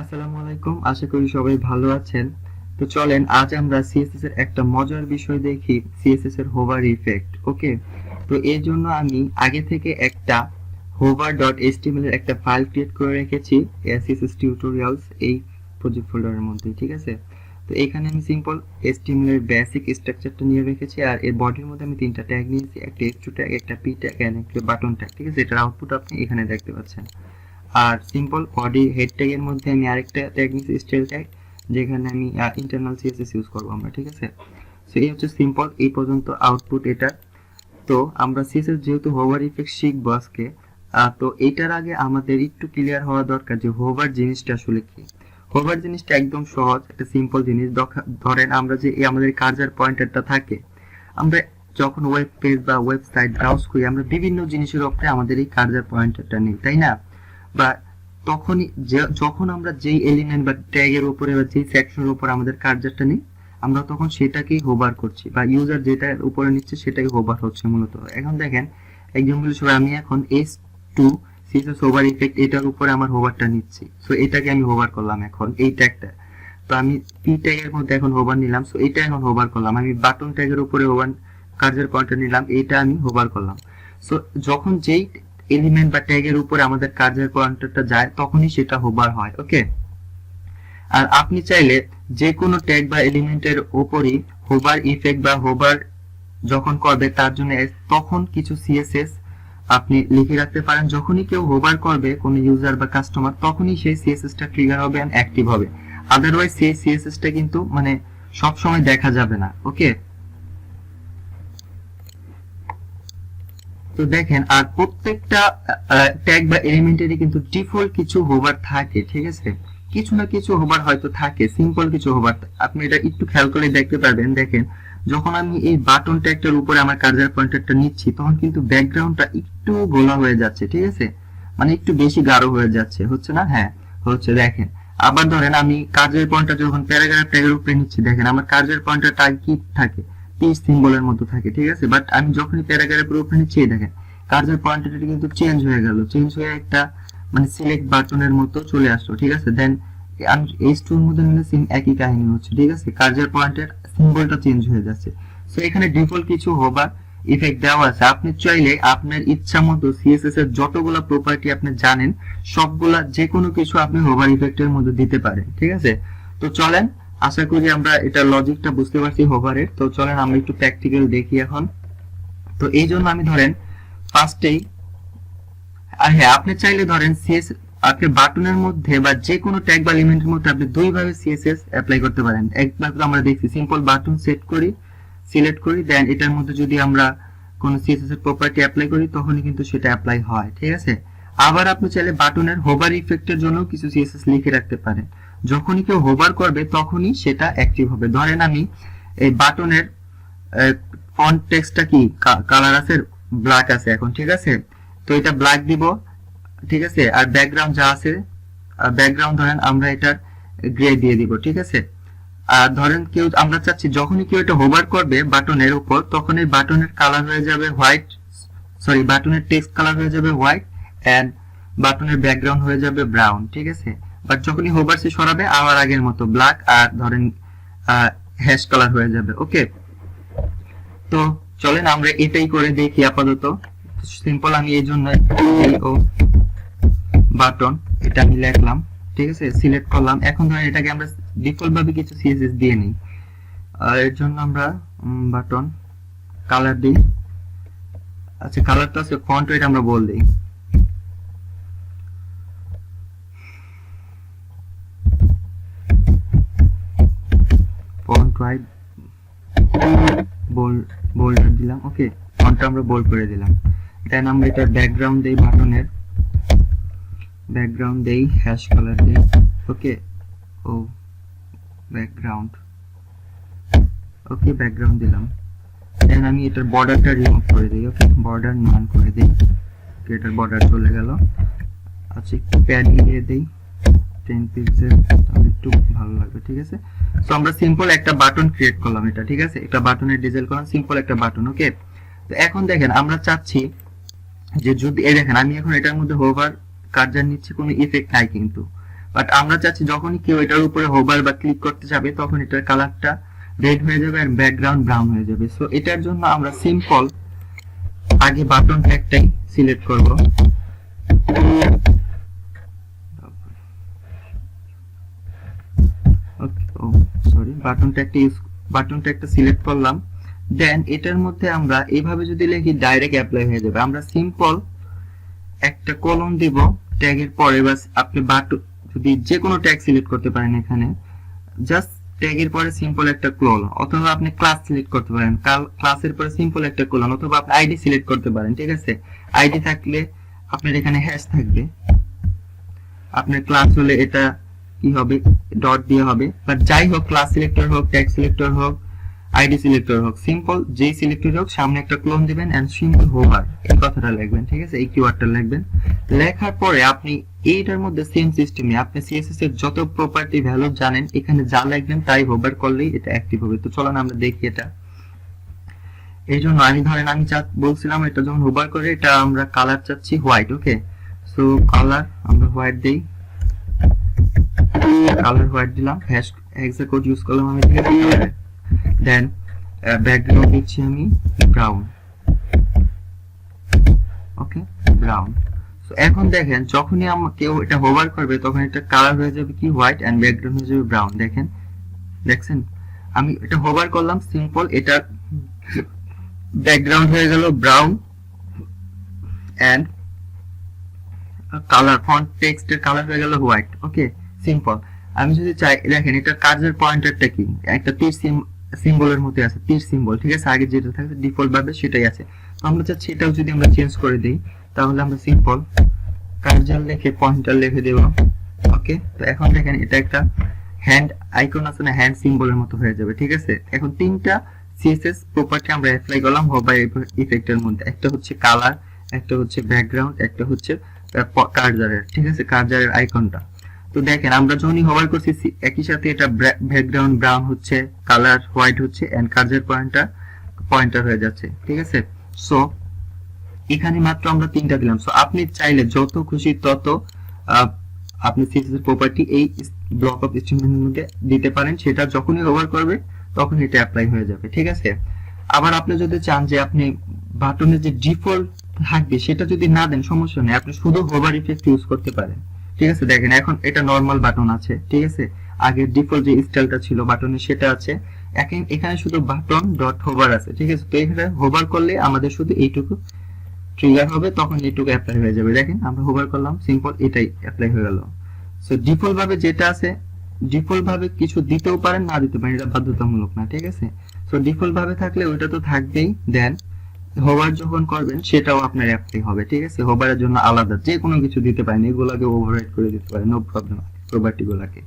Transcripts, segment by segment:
আসসালামু আলাইকুম, আশা করি সবাই ভালো আছেন। তো চলেন আজ আমরা সিএসএস এর একটা মজার বিষয় দেখি, সিএসএস এর হোভার ইফেক্ট। ওকে, তো এর জন্য আমি আগে থেকে একটা hover.html এর একটা ফাইল ক্রিয়েট করে রেখেছি সিএসএস টিউটোরিয়ালস এই প্রজেক্ট ফোল্ডারের মধ্যে। ঠিক আছে, তো এখানে আমি সিম্পল HTML এর বেসিক স্ট্রাকচারটা নিয়ে রেখেছি, আর এর বডির মধ্যে আমি তিনটা ট্যাগ নিয়েছি, একটা h2 ট্যাগ, একটা p ট্যাগ এন্ড একটা বাটন ট্যাগ। ঠিক আছে, এটার আউটপুট আপনি এখানে দেখতে পাচ্ছেন। আর সিম্পল বডি হেড ট্যাগের মধ্যে আমি আরেকটা ট্যাগ নিয়েছি, স্টাইল ট্যাগ, যেখানে আমি ইন্টারনাল সিএসএস ইউজ করব আমরা। ঠিক আছে, সো এই হচ্ছে সিম্পল এই পর্যন্ত আউটপুট এটা। তো আমরা সিএসএস যেহেতু হোভার ইফেক্ট শিখবো আজকে, তো এটার আগে আমাদের একটু ক্লিয়ার হওয়া দরকার যে হোভার জিনিসটা আসলে কি। হোভার জিনিসটা একদম সহজ, একটা সিম্পল জিনিস। ধরেন আমরা যে আমাদের কার্সার পয়েন্টারটা থাকে, আমরা যখন ওয়েব পেজ বা ওয়েবসাইট ব্রাউজ করি, আমরা বিভিন্ন জিনিসের উপরে আমাদের এই কার্সার পয়েন্টারটা নিই, তাই না? বা তখনই যখন আমরা যেই এলিমেন্ট বা ট্যাগের উপরে বা যেই সেকশনের উপর আমাদের কার্সারটা নিই, আমরা তখন সেটাকেই হোভার করছি, বা ইউজার যেটার উপরে নিচ্ছে সেটাই হোভার হচ্ছে মূলত। এখন দেখেন এক্সাম্পল হিসেবে আমি এখন S2 সিএসএস হোভার ইফেক্ট এটার উপরে আমার হোভারটা নিচ্ছি, সো এটাকে আমি হোভার করলাম এখন এই ট্যাগটা। তো আমি পি ট্যাগের মধ্যে এখন হোভার নিলাম, সো এটা এখন হোভার করলাম। আমি বাটন ট্যাগের উপরে হোভার কার্সার পয়েন্টার নিলাম, এটা আমি হোভার করলাম। সো যখন যেই এলিমেন্ট বা ট্যাগের উপরে আমাদের কার্সার পয়েন্টারটা যায়, তখনই সেটা হোভার হয়। ওকে, আর আপনি চাইলে যে কোনো ট্যাগ বা এলিমেন্টের উপরই হোভার ইফেক্ট বা হোভার যখন করবে তার জন্য তখন কিছু সিএসএস আপনি লিখে রাখতে পারেন। যখনই কেউ হোভার করবে কোনো ইউজার বা কাস্টমার, তখনই সেই সিএসএসটা ট্রিগার হবে এন্ড অ্যাক্টিভ হবে। আদারওয়াইজ সেই সিএসএসটা কিন্তু মানে সব সময় দেখা যাবে না। ওকে, তো দেখেন, আর প্রত্যেকটা ট্যাগ বা এলিমেন্টেরই কিন্তু ডিফল্ট কিছু হোভার থাকে। ঠিক আছে, কিছু না কিছু হোভার হয়তো থাকে, সিম্পল কিছু হোভার। আপনি এটা একটু খেয়াল করে দেখতে পারবেন। দেখেন, যখন আমি এই বাটন ট্যাগটার উপরে আমার কার্সার পয়েন্টারটা নিচ্ছি, তখন কিন্তু ব্যাকগ্রাউন্ডটা একটু গোলা হয়ে যাচ্ছে। ঠিক আছে, মানে একটু বেশি গাঢ় হয়ে যাচ্ছে, হচ্ছে না? হ্যাঁ, হচ্ছে। দেখেন, আবার ধরেন আমি কার্সার পয়েন্টার যখন প্যারাগ্রাফ ট্যাগের উপরে নিচ্ছি, দেখেন আমার কার্সার পয়েন্টারটা কি থাকে, পিস সিম্বলের মতো থাকে। ঠিক আছে, বাট আমি যখনই প্যারাগ্রাফের উপরে নিচ্ছি, দেখেন কার্সার পয়েন্টারটা কিন্তু চেঞ্জ হয়ে গেল, চেঞ্জ হয়ে একটা মানে সিলেক্ট বাটনের মতো চলে আসলো। ঠিক আছে, দেন আমি H2 এর মধ্যে নিলে সেম একই কাহিনী হচ্ছে। ঠিক আছে, কার্সার পয়েন্টের সিম্বলটা চেঞ্জ হয়ে যাচ্ছে। সো এখানে ডিফল্ট কিছু হোভার ইফেক্ট দেওয়া আছে। আপনি চাইলে আপনার ইচ্ছা মতো সিএসএস এর যতগুলা প্রপার্টি আপনি জানেন, সবগুলা যে কোনো কিছু আপনি হোভার ইফেক্টের মধ্যে দিতে পারেন। ঠিক আছে, তো চলেন, আশা করি আমরা এটা লজিকটা বুঝতে পারছি হোভারের। তো চলেন আমরা একটু প্র্যাকটিক্যাল দেখি এখন। তো এই জন্য আমি ধরেন ফার্স্টেই, আর হ্যাঁ, আপনি চাইলে ধরেন আপনি বাটনের মধ্যে বা যে কোনো ট্যাগ বা এলিমেন্টের মধ্যে আপনি দুইভাবে সিএসএস অ্যাপ্লাই করতে পারেন। একবার তো আমরা দেখছি সিম্পল বাটন সেট করি, সিলেক্ট করি, দেন এটার মধ্যে যদি আমরা কোনো সিএসএস এর প্রপার্টি অ্যাপ্লাই করি, তখনই কিন্তু সেটা অ্যাপ্লাই হয়। ঠিক আছে, আবার আপনি চাইলে বাটনের হোভার ইফেক্টের জন্য কিছু সিএসএস লিখে রাখতে পারেন। যখনই কেউ হোভার করবে তখনই সেটা অ্যাক্টিভ হবে। ধরেন আমি এই বাটনের ফন্ট টেক্সটটা কি কালার আছে, ব্ল্যাক আছে এখন। ঠিক আছে, তো এটা ব্ল্যাক দিব। ঠিক আছে, আর ব্যাকগ্রাউন্ড যা আছে, ব্যাকগ্রাউন্ড ধরেন আমরা এটা গ্রে দিয়ে দিব। ঠিক আছে, আর ধরেন কেউ, আমরা চাচ্ছি যখনই কেউ এটা হোভার করবে বাটনের উপর, তখন এই বাটনের কালার হয়ে যাবে হোয়াইট, সরি বাটনের টেক্সট কালার হয়ে যাবে হোয়াইট, এন্ড বাটনের ব্যাকগ্রাউন্ড হয়ে যাবে ব্রাউন। ঠিক আছে, বাট যখনই হোভার সে সরাবে আবার আগের মতো ব্ল্যাক, আর ধরেন হ্যাশ কালার হয়ে যাবে। ওকে, তো চলেন আমরা এটাই করে দেখি আপাতত। সিম্পল আমি এই জন্য বাটন এটা আমি লিখলাম। ঠিক আছে, সিলেক্ট করলাম। এখন ধরেন এটাকে আমরা ডিফল্ট ভাবে কিছু সিএসএস দিয়ে নিই, আর এর জন্য আমরা বাটন কালার দিই। আচ্ছা, কালারটা আছে ফন্ট ওয়েট আমরা বল দিই, ফন্ট ওয়েট বোল্ড দিলাম। ওকে, ফন্টটা আমরা বোল্ড করে দিলাম। দেন আমরা এটা ব্যাকগ্রাউন্ড দেই, বাটনের ব্যাকগ্রাউন্ড দেই, হ্যাশ কালার দেই। ওকে, ও ব্যাকগ্রাউন্ড, ওকে ব্যাকগ্রাউন্ড দিলাম। দেন আমি এটার বর্ডারটা রিমুভ করে দিই। ওকে, বর্ডার নান করে দিই। ওকে, এটার বর্ডার চলে গেল। আচ্ছা, একটু প্যাডিং দিয়ে দেই 10 পিক্সেল, তাহলে একটু ভালো লাগবে। ঠিক আছে, সো আমরা সিম্পল একটা বাটন ক্রিয়েট করলাম এটা। ঠিক আছে, একটা বাটনের ডিজাইন করলাম, সিম্পল একটা বাটন। ওকে, তো এখন দেখেন আমরা চাচ্ছি যে যদি এই দেখেন আমি এখন এটার মধ্যে হোভার কার্সার নিচ্ছি, কোনো ইফেক্ট নাই কিন্তু, বাট আমরা চাচ্ছি যখনই কেউ এটার উপরে হোভার বা ক্লিক করতে যাবে তখন এটার কালারটা রেড হয়ে যাবে আর ব্যাকগ্রাউন্ড ব্রাউন হয়ে যাবে। সো এটার জন্য আমরা সিম্পল আগে বাটন ট্যাগটাই সিলেক্ট করব। বাটন ট্যাগটা সিলেক্ট করলাম। দেন এটার মধ্যে আমরা এইভাবে যদি লিখি ডাইরেক্ট অ্যাপ্লাই হয়ে যাবে। আমরা সিম্পল একটা কলম দিব ট্যাগের পরে, বাস আপনি বাটন যদি যে কোনো ট্যাগ সিলেক্ট করতে পারেন এখানে, জাস্ট ট্যাগের পরে সিম্পল একটা ক্লোন, অথবা আপনি ক্লাস সিলেক্ট করতে পারেন, ক্লাসের পরে সিম্পল একটা ক্লোন, অথবা আপনি আইডি সিলেক্ট করতে পারেন। ঠিক আছে, আইডি থাকলে আপনার এখানে হ্যাশ থাকবে, আপনার ক্লাস হলে এটা কি হবে, ডট দিয়ে হবে। বাট যাই হোক, ক্লাস সিলেক্টর হোক, ট্যাগ সিলেক্টর হোক, আইডি সিলেক্টর হোক, সিম্পল যেই সিলেক্টর হোক সামনে একটা ক্লোন দিবেন এন্ড সিম্পল হোভার, এই কথাটা লিখবেন। ঠিক আছে, এই কিওয়ার্ডটা লিখবেন। লেখার পরে আপনি এইটার মধ্যে সেম সিস্টেমে আপনি সিএসএস এর যত প্রপার্টি ভ্যালু জানেন এখানে যা লিখবেন তাই হোভার করলেই এটা অ্যাক্টিভ হবে। তো চলুন আমরা দেখি এটা। এই জন্য আমি ধরেন আমি বলছিলাম এটা যখন হোভার করে এটা আমরা কালার চাচ্ছি হোয়াইট। ওকে, সো কালার আমরা হোয়াইট দেই, কালার হোয়াইট দিলাম, হেক্সা কোড ইউজ করলাম আমি। ঠিক আছে, দেন ব্যাকগ্রাউন্ড দিচ্ছি আমি ব্রাউন। ওকে, ব্রাউন। সো এখন দেখেন যখনই কেউ এটা হোভার করবে তখন এটা কালার হয়ে যাবে কি হোয়াইট এন্ড ব্যাকগ্রাউন্ড হয়ে যাবে ব্রাউন। দেখছেন আমি এটা হোভার করলাম সিম্পল, এটা ব্যাকগ্রাউন্ড হয়ে গেল ব্রাউন এন্ড কালার ফন্ট টেক্সটের কালার হয়ে গেল হোয়াইট। ওকে, সিম্পল। আমি যদি চাই দেখেন এটা কার্সার পয়েন্টারটা কি, একটা তীর সিম্বলের মধ্যে আছে, তীর সিম্বল। ঠিক আছে, আগে যেটা থাকে ডিফল্ট ভাবে সেটাই আছে। তো আমরা চাচ্ছি এটাও যদি আমরা চেঞ্জ করে দেই তাহলে আমরা সিম্পল কার্সার লিখে পয়েন্টার লিখে দেব। ওকে, তো এখন দেখেন এটা একটা হ্যান্ড আইকন আছে না, হ্যান্ড সিম্বলের মতো হয়ে যাবে। ঠিক আছে, এখন তিনটা সিএসএস প্রপার্টি আমরা অ্যাপ্লাই করলাম হোভার ইফেক্টের মধ্যে। একটা হচ্ছে কালার, একটা হচ্ছে ব্যাকগ্রাউন্ড, একটা হচ্ছে কার্সারের। ঠিক আছে, কার্সারের আইকনটা। তো দেখেন আমরা যখনই হোভার করছি একই সাথে এটা ব্যাকগ্রাউন্ড ব্রাউন হচ্ছে, কালার হোয়াইট হচ্ছে এন্ড কার্সার পয়েন্টার হয়ে যাচ্ছে। ঠিক আছে, সো এখানে মাত্র আমরা তিনটা দিলাম। সো আপনি চাইলে যত খুশি তত আপনি সিএসএস প্রপার্টি এই ব্লক অফ স্টেটমেন্টের মধ্যে দিতে পারেন। সেটা যখনই হোভার করবে তখন এটা অ্যাপ্লাই হয়ে যাবে। ঠিক আছে, আবার আপনি যদি চান যে আপনি বাটনের যে ডিফল্ট থাকবে সেটা যদি না দেন সমস্যা নেই, আপনি শুধু হোভার ইফেক্ট ইউজ করতে পারেন। ঠিক আছে, দেখেন এখন এটা নরমাল বাটন আছে। ঠিক আছে, আগে ডিফল্ট যে স্টাইলটা ছিল বাটনের সেটা আছে, এখানে শুধু বাটন ডট হোভার আছে। ঠিক আছে, তো এখানে হোভার করলে আমাদের শুধু এইটুকু ট্রিগার হবে, তখন এইটুকু অ্যাপ্লাই হয়ে যাবে। দেখেন আমরা হোভার করলাম সিম্পল, এটাই অ্যাপ্লাই হয়ে গেল। সো ডিফল্ট ভাবে যেটা আছে, ডিফল্ট ভাবে কিছু দিতেও পারেন না দিতে পারেন, এটা বাধ্যতামূলক না। ঠিক আছে, সো ডিফল্ট ভাবে থাকলে ওইটা তো থাকবেই। দেন হোভার যখন করবেন সেটাও আপনার অ্যাপ্লাই হবে। ঠিক আছে, হোভারের জন্য আলাদা যে কোনো কিছু দিতে পারেন, এগুলোকে ওভাররাইড করে দিতে পারেন, নো প্রবলেম প্রপার্টি গুলাকে।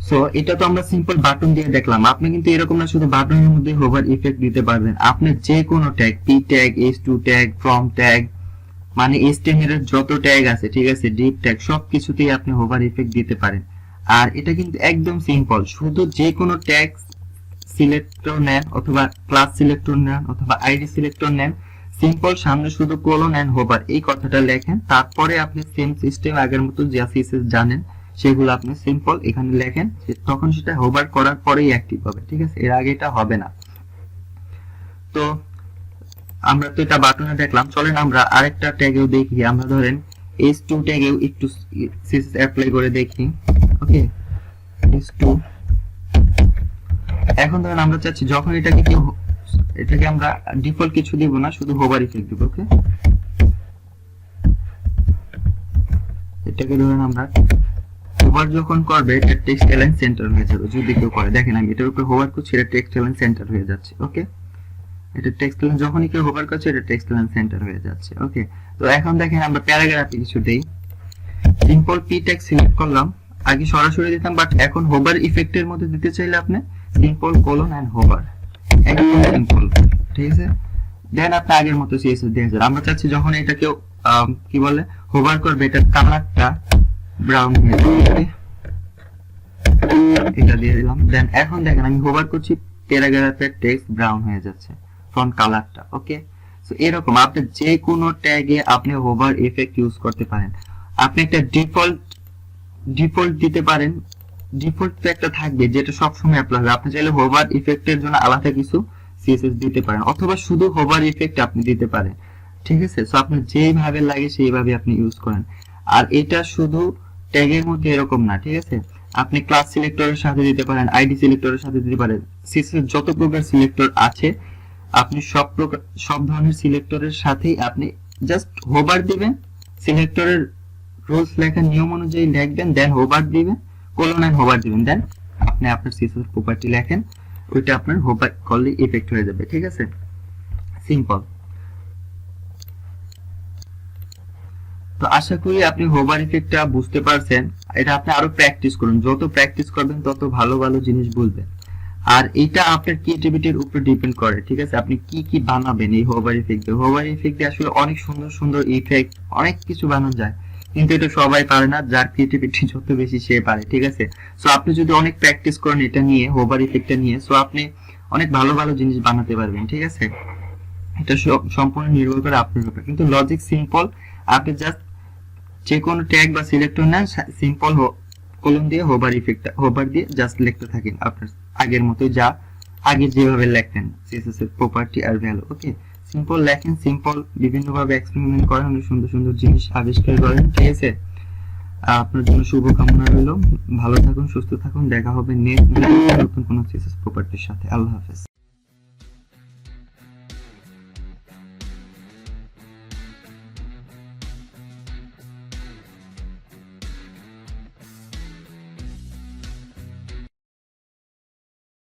সো এটা তো আমরা সিম্পল বাটন দিয়ে দেখলাম। আপনি কিন্তু এরকম না শুধু বাটনের মধ্যে হোভার ইফেক্ট দিতে পারবেন, আপনি যে কোনো tag, P tag, h2 tag, from tag, মানে HTML এর যত ট্যাগ আছে, ঠিক আছে, ডিপ ট্যাগ, সবকিছুতেই আপনি হোভার ইফেক্ট দিতে পারেন। আর এটা কিন্তু একদম সিম্পল, শুধু যে কোনো ট্যাগ সিলেক্টর নেন অথবা ক্লাস সিলেক্টর নেন অথবা আইডি সিলেক্টর নেন, সিম্পল সামনে শুধু কোলন এন্ড হোভার এই কথাটা লেখেন, তারপরে আপনি সেম সিস্টেম আগের মতো যা সিএসএস জানেন সেগুলো আপনি সিম্পল এখানে লেখেন, তখন সেটা হোভার করার পরেই অ্যাক্টিভ হবে। ঠিক আছে, এর আগে এটা হবে না। তো আমরা তো এটা বাটনে দেখলাম, চলেন আমরা আরেকটা ট্যাগেও দেখি। আমরা ধরেন h2 ট্যাগেও একটু সিএসএস অ্যাপ্লাই করে দেখি। ওকে, h2 এখন ধরেন আমরা চাচ্ছি যখন এটাকে আমরা ডিফল্ট কিছু দিব না, শুধু হোভার ইফেক্ট দিব। ওকে, এটাকে ধরেন আমরা হোভার যখন করবে এটা টেক্সট অ্যালাইন সেন্টার হয়ে যাবে যদি কেউ করে। দেখেন আমি এটার উপর হোভার করছি, এটা টেক্সট অ্যালাইন সেন্টার হয়ে যাচ্ছে। ওকে, এটা টেক্সট অ্যালাইন যখনই কেউ হোভার করছে এটা টেক্সট অ্যালাইন সেন্টার হয়ে যাচ্ছে। ওকে, তো এখন দেখেন আমরা প্যারাগ্রাফে কিছু দেই, সিম্পল পি ট্যাগ সিলেক্ট করলাম, আগে সরাসরি দিতাম, বাট এখন হোভার ইফেক্টের মধ্যে দিতে চাইলে আপনি সিম্পল কোলন এন্ড হোভার, একদম সিম্পল। ঠিক আছে, দেন আপনি আগের মতো সিএসএস দিয়ে যাবেন। আমরা চাচ্ছি যখন এটা কেউ কি বলে হোভার করবে এটা কালারটা ব্রাউন হয়ে যাবে, এটা দিয়ে দিলাম। দেন এখন দেখেন আমি হোভার করছি, প্যারাগ্রাফের টেক্সট ব্রাউন হয়ে যাচ্ছে, ফন্ট কালারটা। ওকে, সো এরকম আপনি যে কোনো ট্যাগে আপনি হোভার ইফেক্ট ইউজ করতে পারেন। আপনি একটা ডিফল্ট ডিফল্ট দিতে পারেন, ডিফল্ট তো একটা থাকবে যেটা সবসময় অ্যাপ্লাই হবে। আপনি চাইলে হোভার ইফেক্টের জন্য আলাদা কিছু সিএসএস দিতে পারেন, অথবা শুধু হোভার ইফেক্ট আপনি দিতে পারেন, ঠিক আছে। সো আপনার যেইভাবে লাগে সেইভাবে আপনি ইউজ করেন। আর এটা শুধু ট্যাগের মধ্যে এরকম না, ঠিক আছে, আপনি ক্লাস সিলেক্টরের সাথে দিতে পারেন, আইডি সিলেক্টরের সাথে দিতে পারেন। সিএসএস যত প্রকার সিলেক্টর আছে আপনি সব ধরনের সিলেক্টরের সাথেই আপনি জাস্ট হোভার দিবেন, সিলেক্টরের রুলস লেখার নিয়ম অনুযায়ী লিখবেন, দেন হোভার দিবেন, কোলন এন্ড হোভার দিবেন, দেন আপনি আপনার সিএসএস প্রপার্টি লেখেন, ওইটা আপনার হোভার করলে ইফেক্ট হয়ে যাবে, ঠিক আছে, সিম্পল। তো আশা করি আপনি হোভার ইফেক্টটা বুঝতে পারছেন। এটা আপনি আরো প্র্যাকটিস করুন, যত প্র্যাকটিস করবেন তত ভালো ভালো জিনিস বুঝবেন। আর এটা আপনার ক্রিয়েটিভিটির উপর ডিপেন্ড করে, ঠিক আছে, আপনি কি কি বানাবেন এই হোভার ইফেক্ট দিয়ে। হোভার ইফেক্ট দিয়ে আসলে অনেক সুন্দর সুন্দর ইফেক্ট, অনেক কিছু বানানো যায়, কিন্তু এটা সবাই পারে না, যার ক্রিয়েটিভিটি যত বেশি সে পারে, ঠিক আছে। সো আপনি যদি অনেক প্র্যাকটিস করেন এটা নিয়ে, হোভার ইফেক্টটা নিয়ে, সো আপনি অনেক ভালো ভালো জিনিস বানাতে পারবেন, ঠিক আছে। এটা সম্পূর্ণ নির্ভর করে আপনার উপর, কিন্তু লজিক সিম্পল। আপনি জাস্ট যে কোনো ট্যাগ বা সিলেক্টর নেন, সিম্পল কলম দিয়ে হোভার ইফেক্ট, হোভার দিয়ে জাস্ট লিখতে থাকেন আপনার আগের মতো, যা আগে যেভাবে লেখতেন সিএসএস এর প্রপার্টি আর ভ্যালু। ওকে, সিম্পল লেখেন, সিম্পল বিভিন্ন ভাবে এক্সপেরিমেন্ট করেন, অনেক সুন্দর সুন্দর জিনিস আবিষ্কার করেন, ঠিক আছে। আপনার জন্য শুভকামনা রইল, ভালো থাকুন, সুস্থ থাকুন, দেখা হবে নেক্সট ভিডিওতে নতুন কোনো সিএসএস প্রপার্টির সাথে। আল্লাহ হাফেজ।